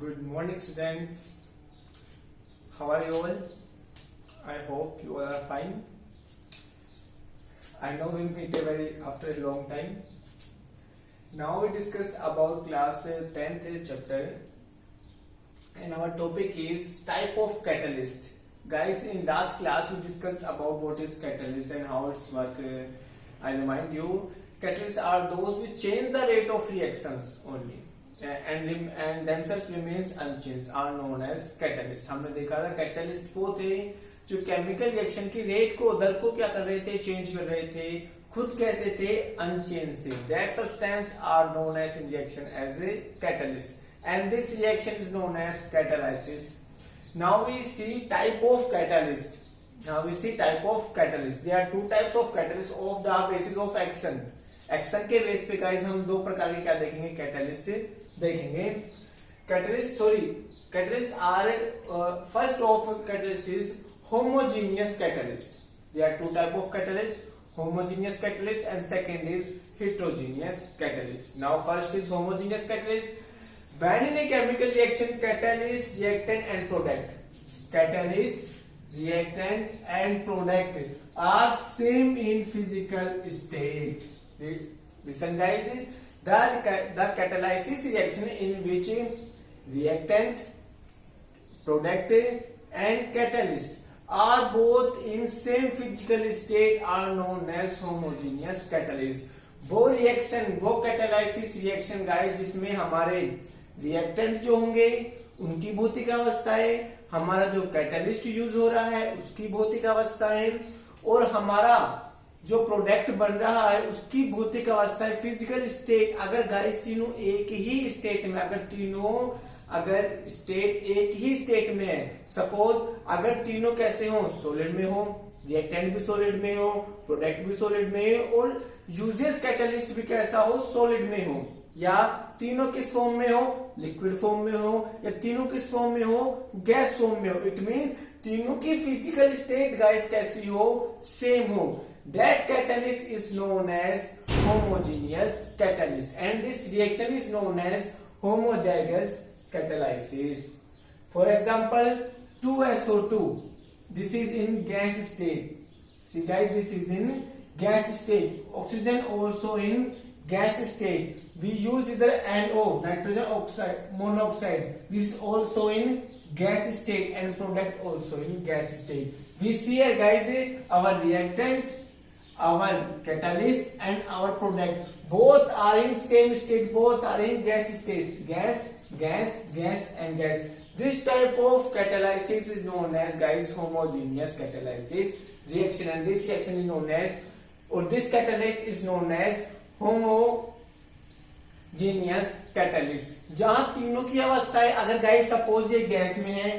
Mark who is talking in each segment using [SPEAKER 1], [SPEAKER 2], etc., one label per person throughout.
[SPEAKER 1] Good morning, students. How are you all? I hope you all are fine. I know we meet after a long time. Now we discussed about class 10th chapter, and our topic is type of catalyst. Guys, in last class we discussed about what is catalyst and how it's work. I remind you, catalysts are those which change the rate of reactions only. And themselves remains unchanged are known as catalyst. हमने देखा था catalyst वो थे जो chemical reaction की rate को दर को क्या कर रहे थे, चेंज कर रहे थे, खुद कैसे थे, अनचेंज थे. That substance are known as in reaction as a catalyst and this reaction is known as catalysis. Now we see type of catalyst. Now we see type of catalyst. There are two types of catalyst of the basis of action. Action के base पे guys हम दो प्रकार के क्या देखेंगे, catalyst देखेंगे. Catalyst are first of catalyst is homogeneous catalyst. There are two type of catalyst, homogeneous catalyst and second is heterogeneous catalyst. Now first is homogeneous catalyst. When in a chemical reaction catalyst, reactant and product, catalyst, reactant and product are same in physical state. Listen guys, the catalysis reaction in which reactant, product and catalyst are both in same physical state are known as homogeneous catalyst. वो reaction, वो catalysis reaction guys जिसमें हमारे reactant जो होंगे उनकी भौतिक अवस्थाएं, हमारा जो कैटलिस्ट यूज हो रहा है उसकी भौतिक अवस्थाएं, और हमारा जो प्रोडक्ट बन रहा है उसकी भौतिक अवस्थाएं, फिजिकल स्टेट. अगर गाइस तीनों एक ही स्टेट में, अगर स्टेट एक ही स्टेट में है, सपोज अगर तीनों कैसे हो, सॉलिड में हो, रिएक्टेंट भी सॉलिड में हो, प्रोडक्ट भी सॉलिड में हो, और यूजेस कैटलिस्ट भी कैसा हो, सॉलिड में हो, या तीनों किस फॉर्म में हो, लिक्विड फॉर्म में हो, या तीनों किस फॉर्म में हो, गैस फॉर्म में हो. इट मीन तीनों की फिजिकल स्टेट गाइस कैसी हो, सेम हो. That catalyst is known as homogeneous catalyst and this reaction is known as homozygous catalysis. For example 2SO2, this is in gas state. See guys, this is in gas state. Oxygen also in gas state. We use either NO, nitrogen oxide, monoxide. This is also in gas state and product also in gas state. We see here guys our reactant, our catalyst and our product both are in same state, both are in gas state. Gas and gas. This type of catalysis is known as guys homogeneous catalysis reaction, and this reaction is known as, or this catalyst is known as homogeneous catalyst. जहां तीनों की अवस्थाएं, अगर guys suppose ये gas में है,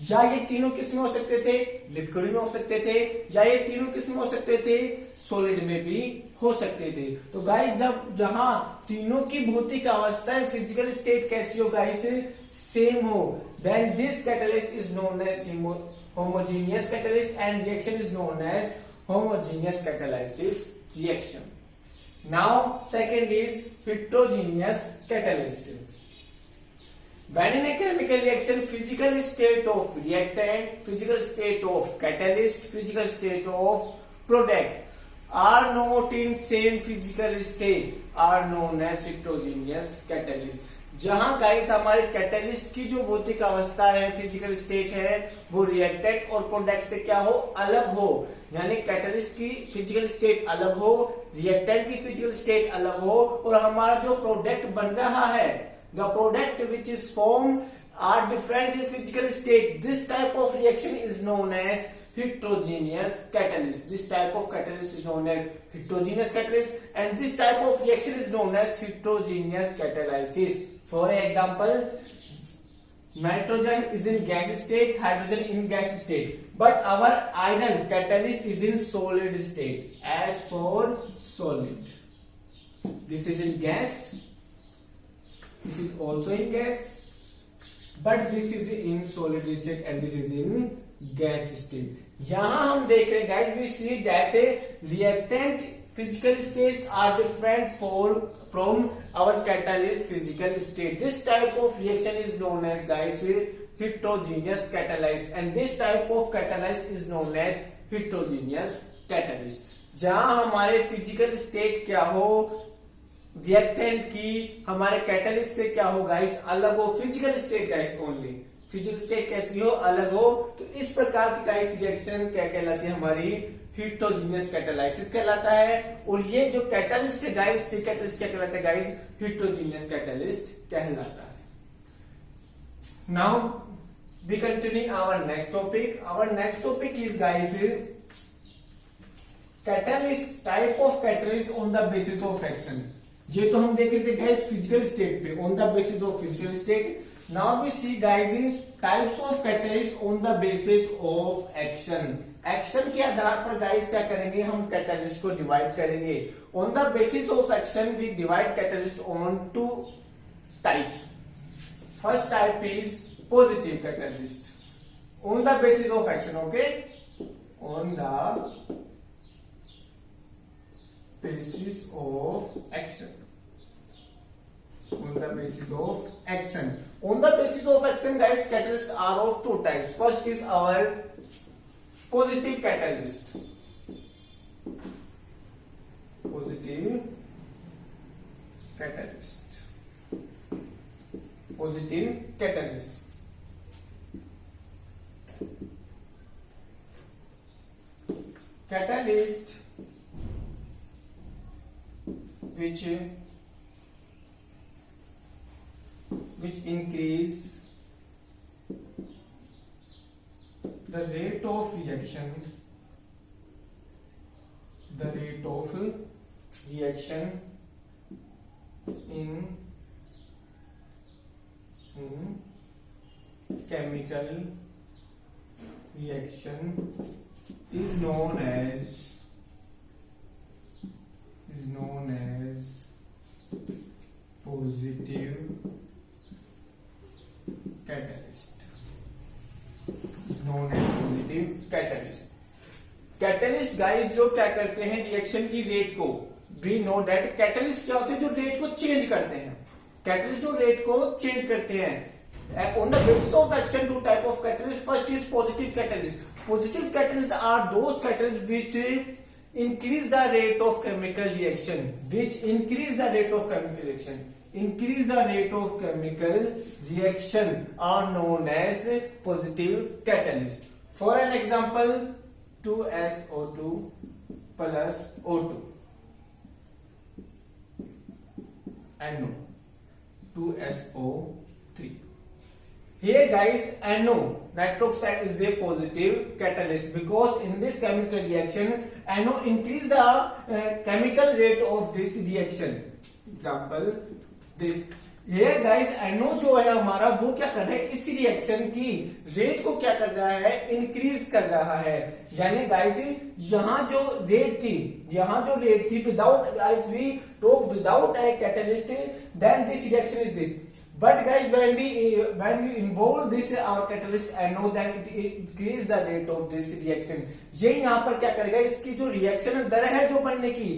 [SPEAKER 1] या ये तीनों किस में हो सकते थे, लिक्विड में हो सकते थे, या ये तीनों किस में हो सकते थे, सॉलिड में भी हो सकते थे. तो गाइस जब जहां तीनों की भौतिक अवस्थाएं, फिजिकल स्टेट कैसी हो गाइस, सेम हो, then this catalyst is known as homogeneous catalyst and reaction is known as homogeneous catalysis reaction. Now second is heterogeneous catalyst. When in a chemical reaction, physical state of reactant, physical state of catalyst, physical state of product are not in same physical state are known as heterogeneous catalyst. जहां guys हमारे catalyst की जो भौतिक अवस्था है, physical state है, वो reactant और प्रोडक्ट से क्या हो, अलग हो. यानी कैटलिस्ट की फिजिकल स्टेट अलग हो, रिएक्टेंट की फिजिकल स्टेट अलग हो, और हमारा जो प्रोडक्ट बन रहा है, the product which is form are different in physical state. This type of reaction is known as heterogeneous catalyst. This type of catalyst is known as heterogeneous catalyst, and this type of reaction is known as heterogeneous catalysis. For example, nitrogen is in gas state, hydrogen in gas state, but our iron catalyst is in solid state. As for solid, this is in gas, this is also in gas, but this is in solid state and this is in gas state. यहां हम देख रहे हैं guys, we see that reactant physical states are different from our catalyst physical state. This type of reaction is known as, guys, heterogeneous catalyst, and this type of catalyst is known as heterogeneous catalyst. जहां हमारे physical state क्या हो, reactant की हमारे catalyst से क्या हो guys, अलग हो, physical state guys only, physical state कैसी हो, अलग हो, तो इस प्रकार की गाइस रिएक्शन क्या कहलाती है, हमारी हेटेरोजेनियस कैटालाइसिस कहलाता है। और ये जो कैटलिस्ट है गाइस, ये कैटलिस्ट क्या कहलाता है गाइस, हेटेरोजेनियस कैटलिस्ट कहलाता है। Now we continue our next topic. Our next topic is guys catalyst, type of catalyst on the basis of action. ये तो हम देख रहे थे गाइस फिजिकल स्टेट पे, on the basis of physical state. Now we see guys types of catalyst on the basis of action. Action के आधार पर गाइस क्या करेंगे, हम कैटलिस्ट को डिवाइड करेंगे। On the basis of action we divide catalyst on two types. First type is positive catalyst on the basis of action, okay, on the basis of action, on the basis of action. On the basis of action guys, catalysts are of two types. First is our positive catalyst, positive catalyst, positive catalyst. Catalyst which increase the rate of reaction, in chemical reaction is known as positive catalyst, is known as positive catalyst. Catalyst guys जो क्या करते हैं, reaction की rate को, we know that catalyst क्या होते हैं, जो रेट को चेंज करते हैं। कैटलिस्ट जो रेट को चेंज करते हैं। On the basis of action, two type of catalyst. First is positive catalyst. Positive catalyst are those catalyst which increase the rate of chemical reaction, which increase the rate of chemical reaction, increase the rate of chemical reaction are known as positive catalyst. For an example, 2SO2 plus O2, NO, 2SO3. Here guys, NO, nitric oxide, is a positive catalyst because in this chemical reaction NO increase the chemical rate of this reaction. Example this. Here guys, NO जो है हमारा, वो क्या कर रहा है, इस reaction की रेट को क्या कर रहा है, इंक्रीज कर रहा है। यानी गाइस यहाँ जो रेट थी, without, if we talk without a catalyst, then this reaction is this. But guys, when we involve this catalyst NO, then it increase the rate of this reaction. ये यहाँ पर क्या करेगा, इसकी जो रिएक्शन दर है जो बनने की,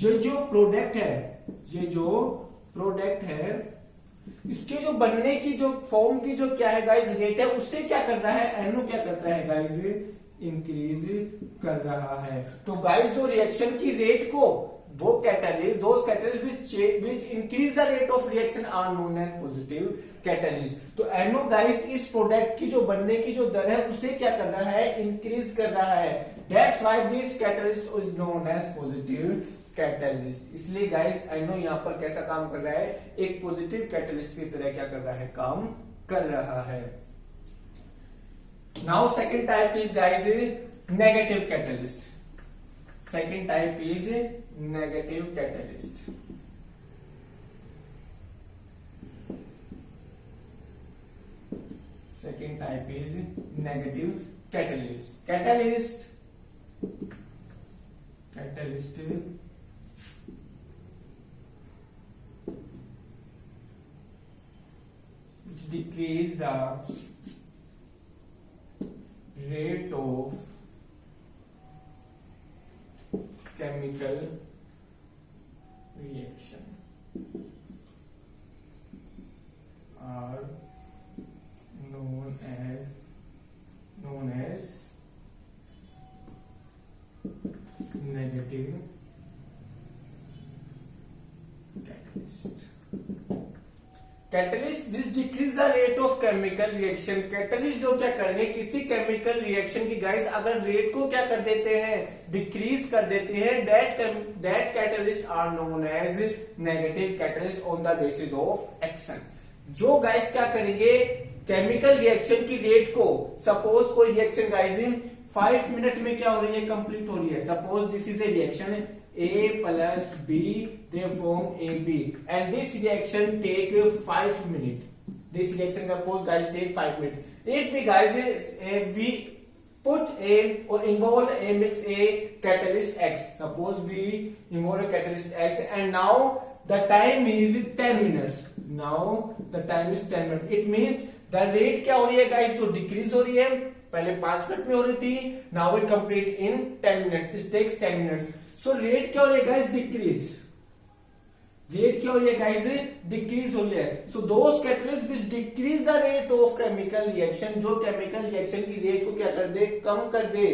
[SPEAKER 1] ये जो प्रोडक्ट है, इसके जो बनने की जो फॉर्म की जो क्या है गाइस रेट है, उससे क्या कर रहा है, NO क्या करता है गाइस, इंक्रीज कर रहा है। तो गाइस जो रिएक्शन की रेट को, वो catalyst, those catalysts which increase the rate of reaction are known as positive catalyst. तो NO गाइस इस प्रोडक्ट की जो बनने की जो दर है, उसे क्या कर रहा है, इंक्रीज कर रहा है। That's why this catalyst is known as positive catalyst. इसलिए गाइस NO यहाँ पर कैसा काम कर रहा है, एक पॉजिटिव कैटलिस्ट की तरह क्या कर रहा है, काम कर रहा है। Now second type is guys negative catalyst. Second type is negative catalyst. Second type is negative catalyst. Catalyst which decrease the rate of chemical catalyst this decrease the rate of chemical reaction. Catalyst जो क्या करेंगे, किसी chemical reaction की guys अगर rate को क्या कर देते हैं, डिक्रीज कर देते हैं, that catalyst are known as negative catalyst on the basis of action. जो गाइस क्या करेंगे, केमिकल रिएक्शन की रेट को, सपोज कोई रिएक्शन गाइस 5 मिनट में क्या हो रही है, कंप्लीट हो रही है। Suppose this is a reaction A plus B, they form AB, and this reaction take 5 minutes. This reaction suppose guys take 5 minutes. If we guys we put a or involve a mix a catalyst X. Suppose we involve a catalyst X, and now the time is 10 minutes. Now the time is 10 minutes. It means the rate क्या हो रही है guys, जो decrease हो रही है, पहले 5 minute में हो रही थी, now it complete in 10 minutes. It takes 10 minutes. So rate क्या हो रही है गाइस, डिक्रीज। रेट क्या हो रही है गाइस, डिक्रीज हो रही है। So those catalyst which decrease the rate of chemical reaction, जो केमिकल रिएक्शन की रेट को क्या कर दे, कम कर दे।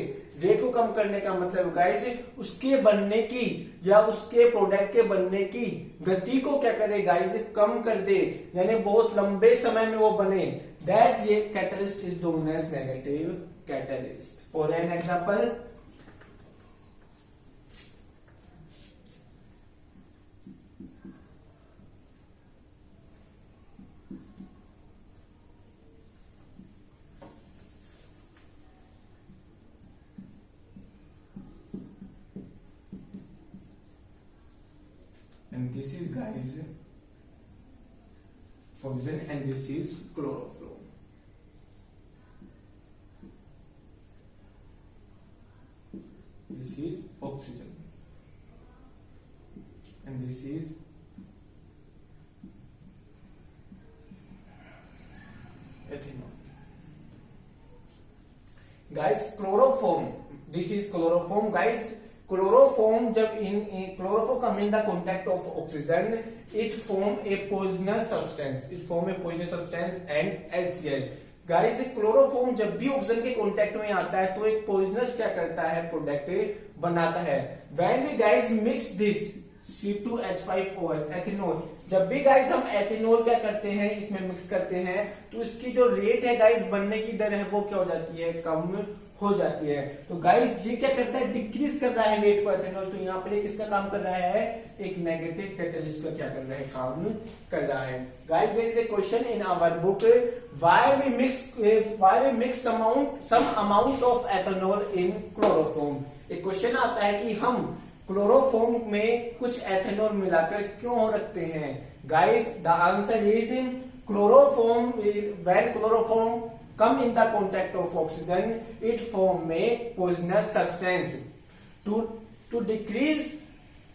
[SPEAKER 1] रेट को कम करने का मतलब गाइस उसके बनने की या उसके प्रोडक्ट के बनने की गति को क्या करे गाइस, कम कर दे, यानी बहुत लंबे समय में वो बने। दैट ये catalyst is known as negative catalyst. For an example, and this is guys oxygen and this is chloroform. This is oxygen and this is ethanol. Guys, chloroform, this is chloroform guys. Chloroform जब chloroform come in the contact of oxygen, it form a poisonous substance, and HCl। Guys chloroform जब भी oxygen के contact में आता है तो एक poisonous क्या करता है, प्रोडक्ट बनाता है। When we guys mix this C2H5OH ethanol, जब भी गाइस हम एथेनॉल क्या करते हैं, इसमें मिक्स करते हैं, तो इसकी जो रेट है गाइस बनने की दर है वो क्या हो जाती है, कम हो जाती है। तो गाइस ये क्या करता है, डिक्रीज कर रहा है रेट को एथेनॉल। तो यहाँ पर किसका काम कर रहा है, एक नेगेटिव कैटलिस्ट का क्या कर रहा है, काम कर रहा है। Guys there is a question in our book, why we mix some amount of ethanol in chloroform. एक क्वेश्चन आता है कि हम क्लोरोफॉर्म में कुछ एथेनॉल मिलाकर क्यों रखते हैं। Guys the answer is chloroform, when chloroform come in the contact of oxygen, it form a poisonous substance. To decrease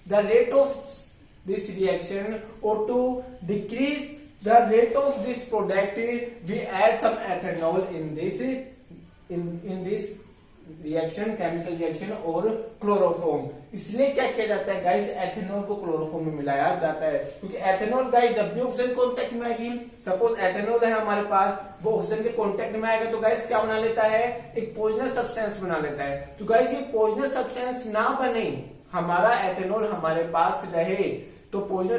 [SPEAKER 1] the rate of this reaction or to decrease the rate of this product, we add some ethanol in this reaction, chemical reaction और chloroform. इसलिए क्या किया जाता है guys, ethanol को chloroform में मिलाया जाता है, क्योंकि एथेनॉल गाइस जब भी ऑक्सीजन कांटेक्ट में आएगी, सपोज एथेनॉल है हमारे पास, वो ऑक्सीजन के कांटेक्ट में आएगा तो गाइस क्या बना लेता है, एक पॉइजनस सब्सटेंस बना लेता है। तो गाइस ये पॉइजनस सब्सटेंस ना बने, हमारा एथेनॉल हमारे पास रहे, तो पॉइजनस